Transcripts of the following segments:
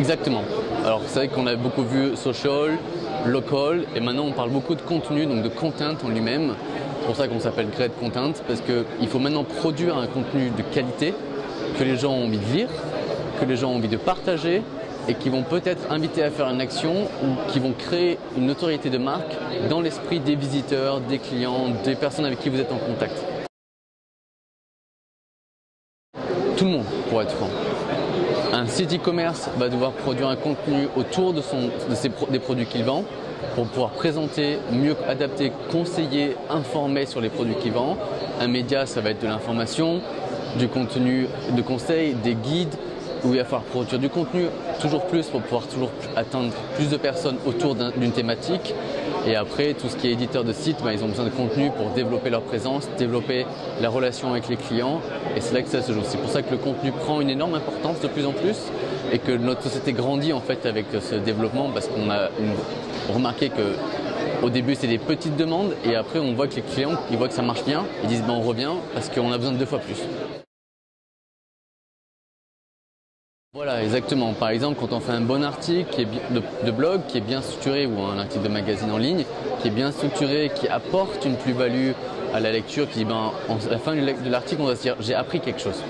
Exactement. Alors c'est vrai qu'on a beaucoup vu social, local, et maintenant on parle beaucoup de contenu, donc de content en lui-même. C'est pour ça qu'on s'appelle Great Content, parce qu'il faut maintenant produire un contenu de qualité que les gens ont envie de lire, que les gens ont envie de partager et qui vont peut-être inviter à faire une action ou qui vont créer une notoriété de marque dans l'esprit des visiteurs, des clients, des personnes avec qui vous êtes en contact. Tout le monde, pour être franc. Un site e-commerce va devoir produire un contenu autour des produits qu'il vend pour pouvoir présenter, mieux adapter, conseiller, informer sur les produits qu'il vend. Un média, ça va être de l'information, du contenu de conseil, des guides, où il va falloir produire du contenu toujours plus pour pouvoir toujours atteindre plus de personnes autour d'une thématique. Et après, tout ce qui est éditeur de site, ils ont besoin de contenu pour développer leur présence, développer la relation avec les clients. Et c'est là que ça se joue. C'est pour ça que le contenu prend une énorme importance de plus en plus et que notre société grandit en fait avec ce développement parce qu'on a remarqué qu'au début, c'est des petites demandes et après, on voit que les clients, ils voient que ça marche bien, ils disent on revient parce qu'on a besoin de 2 fois plus. Voilà, exactement. Par exemple, quand on fait un bon article de blog qui est bien structuré ou un article de magazine en ligne qui est bien structuré, qui apporte une plus-value à la lecture, qui dit à la fin de l'article, on va se dire j'ai appris quelque chose.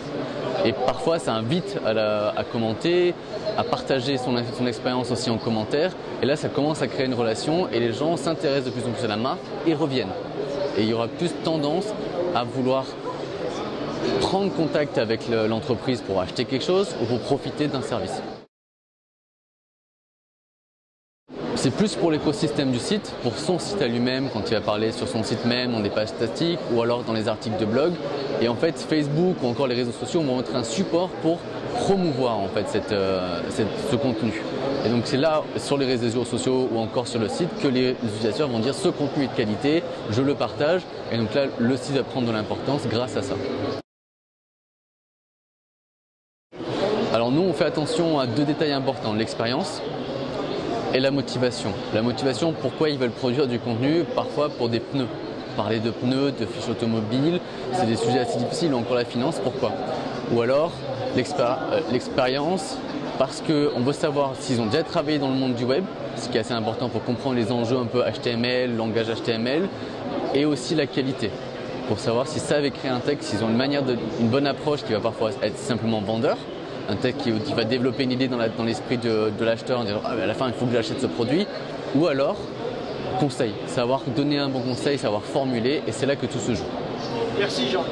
Et parfois, ça invite à commenter, à partager son expérience aussi en commentaire. Et là, ça commence à créer une relation et les gens s'intéressent de plus en plus à la marque et reviennent. Et il y aura plus tendance à vouloir prendre contact avec l'entreprise pour acheter quelque chose ou pour profiter d'un service. C'est plus pour l'écosystème du site, pour son site à lui-même, quand il va parler sur son site même, dans des pages statiques ou alors dans les articles de blog. Et en fait, Facebook ou encore les réseaux sociaux vont être un support pour promouvoir en fait ce contenu. Et donc c'est là, sur les réseaux sociaux ou encore sur le site, que les utilisateurs vont dire ce contenu est de qualité, je le partage. Et donc là, le site va prendre de l'importance grâce à ça. Alors nous, on fait attention à 2 détails importants, l'expérience et la motivation. La motivation, pourquoi ils veulent produire du contenu, parfois pour des pneus. Parler de pneus, de fiches automobiles, c'est des sujets assez difficiles, ou encore la finance, pourquoi? Ou alors l'expérience, parce qu'on veut savoir s'ils ont déjà travaillé dans le monde du web, ce qui est assez important pour comprendre les enjeux un peu HTML, langage HTML, et aussi la qualité. Pour savoir s'ils savent écrire un texte, s'ils ont une bonne approche qui va parfois être simplement vendeur, un texte qui va développer une idée dans l'esprit de l'acheteur en disant à la fin il faut que j'achète ce produit, ou alors conseil, savoir donner un bon conseil, savoir formuler, et c'est là que tout se joue. Merci Jean.